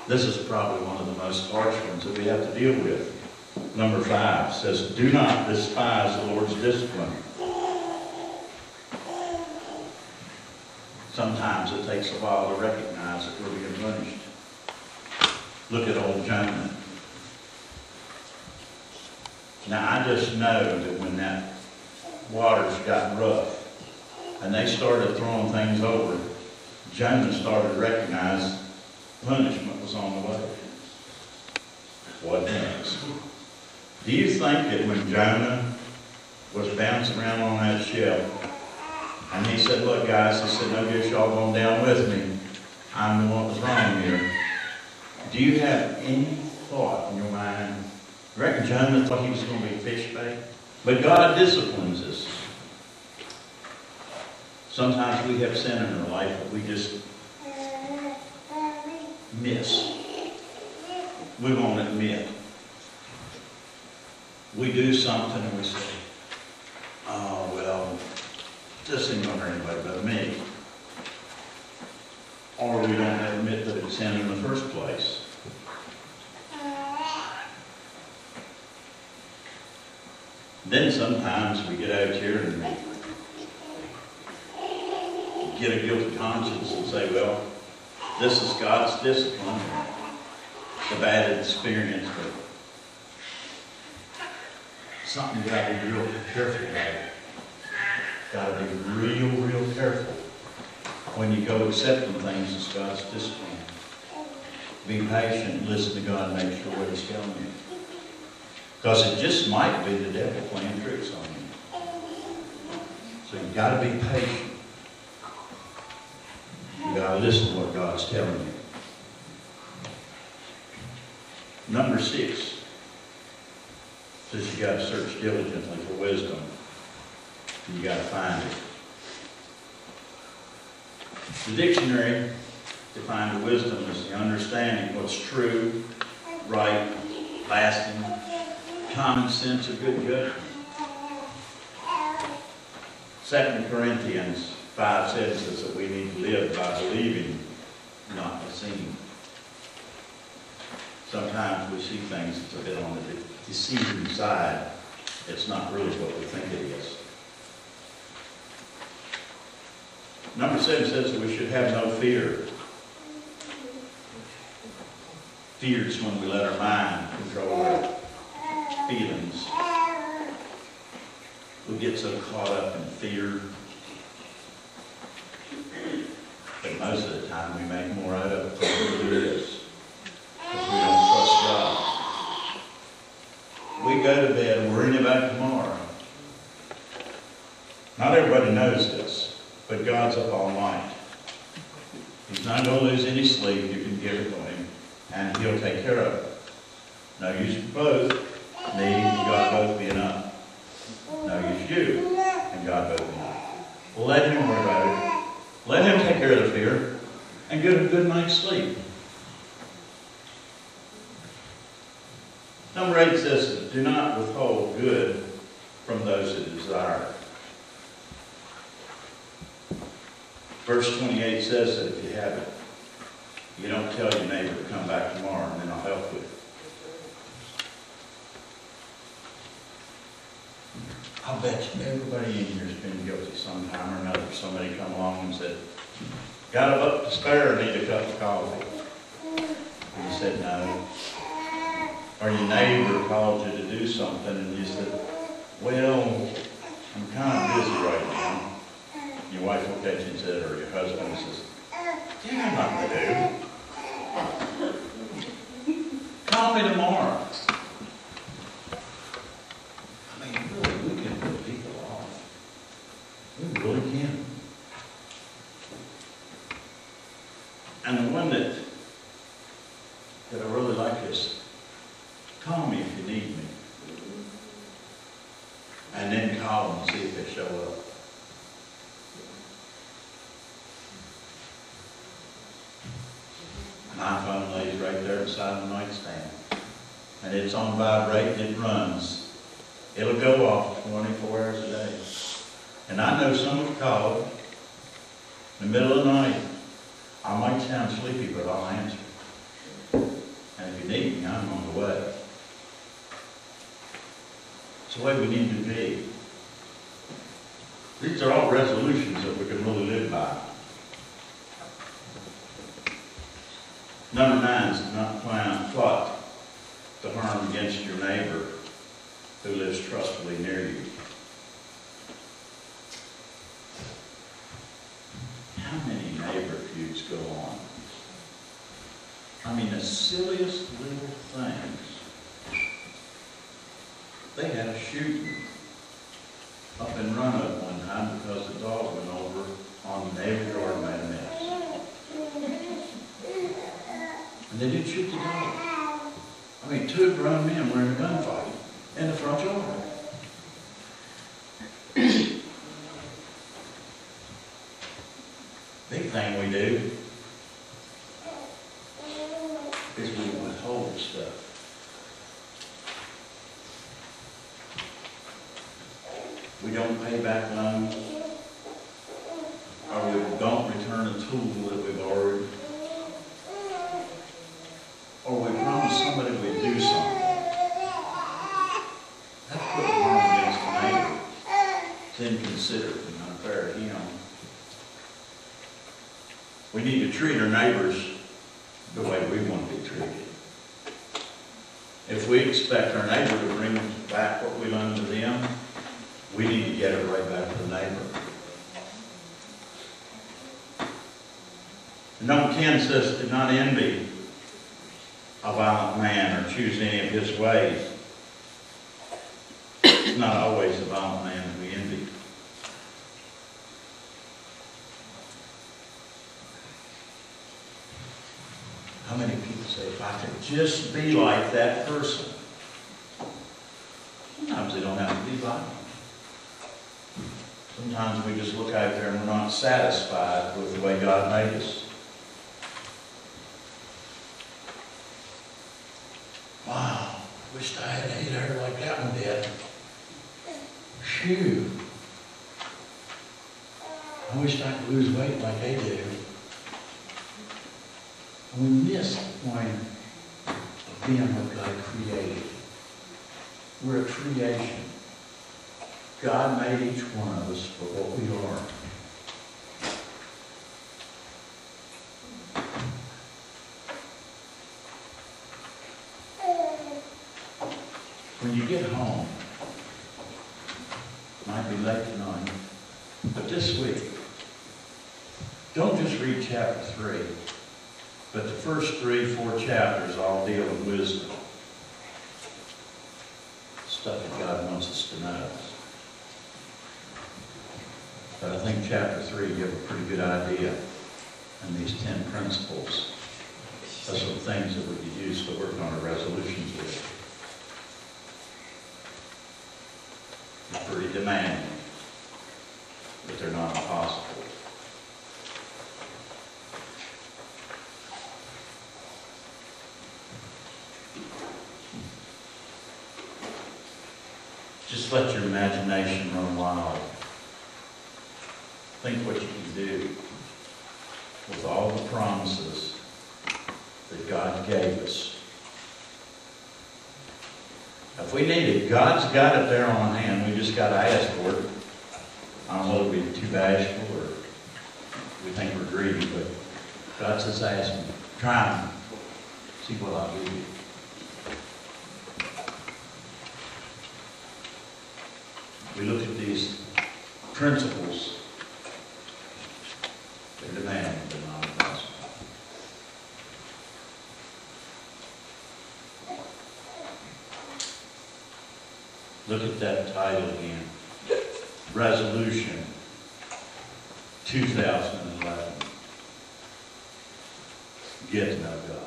This is probably one of the most harsh ones that we have to deal with. Number 5 says, do not despise the Lord's discipline. Sometimes it takes a while to recognize that we're being punished. Look at old Jonah. Now, I just know that when that water's gotten rough and they started throwing things over, Jonah started to recognize punishment was on the way. What next? Do you think that when Jonah was bouncing around on that ship, and he said, look guys, he said, no guess y'all going down with me. I'm the one that's wrong here. Do you have any thought in your mind? You reckon Jonah thought he was going to be fish bait? But God disciplines us. Sometimes we have sin in our life that we just miss. We won't admit. We do something and we say, oh, well, this ain't going to hurt anybody but me. Or we don't admit that it's sin in the first place. Then sometimes we get out here and get a guilty conscience and say, well, this is God's discipline. It's a bad experience, but something you got to be real careful about. Got to be real careful when you go accepting things as God's discipline. Be patient, listen to God, and make sure what He's telling you. Because it just might be the devil playing tricks on you. So you've got to be patient. You've got to listen to what God's telling you. Number 6 says you got to search diligently for wisdom. You got to find it. The dictionary defined wisdom as the understanding of what's true, right, lasting, common sense, or good judgment. 2 Corinthians 5 says that we need to live by believing, not by seeing. Sometimes we see things that's a bit on the deceiving side. It's not really what we think it is. Number 7 says that we should have no fear. Fear is when we let our mind control our feelings. We get so caught up in fear. But most of the time we make more out of it than it is. Because we don't trust God. We go to bed worrying about tomorrow. Not everybody knows this, but God's up all night. He's not going to lose any sleep. You can give it to Him, and He'll take care of it. No use for both. Me and God both be enough. No use you and God both be enough. Let Him worry about it. Let Him take care of the fear and get a good night's sleep. Number 8 says, do not withhold good from those who desire it. Verse 28 says that if you have it, you don't tell your neighbor to come back tomorrow and then I'll help with it. I bet you everybody in here has been guilty sometime or another. Somebody come along and said, got a buck to spare, need a cup of coffee. And you said no. Or your neighbor called you to do something and you said, well, I'm kind of busy right now. Your wife will catch you and said, or your husband says, you have nothing to do. Call me tomorrow. I mean, really, we can put people off. We really can. And the one that I really like is, call me if you need me. And then call them and see if they show up. My phone lays right there beside the nightstand. And it's on vibrate and it runs. It'll go off 24 hours a day. And I know someone called in the middle of the night. I might sound sleepy, but I'll answer. need me, I'm on the way. It's the way we need to be. These are all resolutions that we can really live by. Number 9 is to not plot the harm against your neighbor who lives trustfully near you. How many neighbor feuds go on? I mean, the silliest little things. They had a shooting up in Roanoke one time because the dog went over on the neighbor's yard and made a mess. And they didn't shoot the dog. I mean, 2 grown men were in a gunfight in the front yard. Big thing we do is we withhold stuff. We don't pay back loans, or we don't return a tool that we borrowed, or we promise somebody we'd do something. That's putting harm against the neighbor. It's inconsiderate and unfair to him. We need to treat our neighbors the way we want to be treated. If we expect our neighbor to bring back what we loaned to them, we need to get it right back to the neighbor. Number 10 says, do not envy a violent man or choose any of his ways. It's not always a violent man that we envy. How many people say, if I could just be like that person? Sometimes they don't have to be violent. Sometimes we just look out there and we're not satisfied with the way God made us. Wow, wished I had 8 hair like that one did. Phew. I wished I could lose weight like they do. And we miss the point of being what God created. We're a creation. God made each one of us for what we are. When you get home, it might be late tonight, but this week, don't just read chapter 3, but the first 3-4 chapters all deal with wisdom. Stuff that God wants us to know. But I think chapter 3 give a pretty good idea and these 10 principles of some things that we could use to work on our resolutions with. They're pretty demanding, but they're not impossible. Just let your imagination run wild. Think what you can do with all the promises that God gave us. If we need it, God's got it there on hand. We just got to ask for it. I don't know whether we're too bashful or we think we're greedy, but God says, ask me. Try me. See what I'll do. We look at these principles. They're demanding, but not impossible. Look at that title again. Resolution 2011. Get to know God.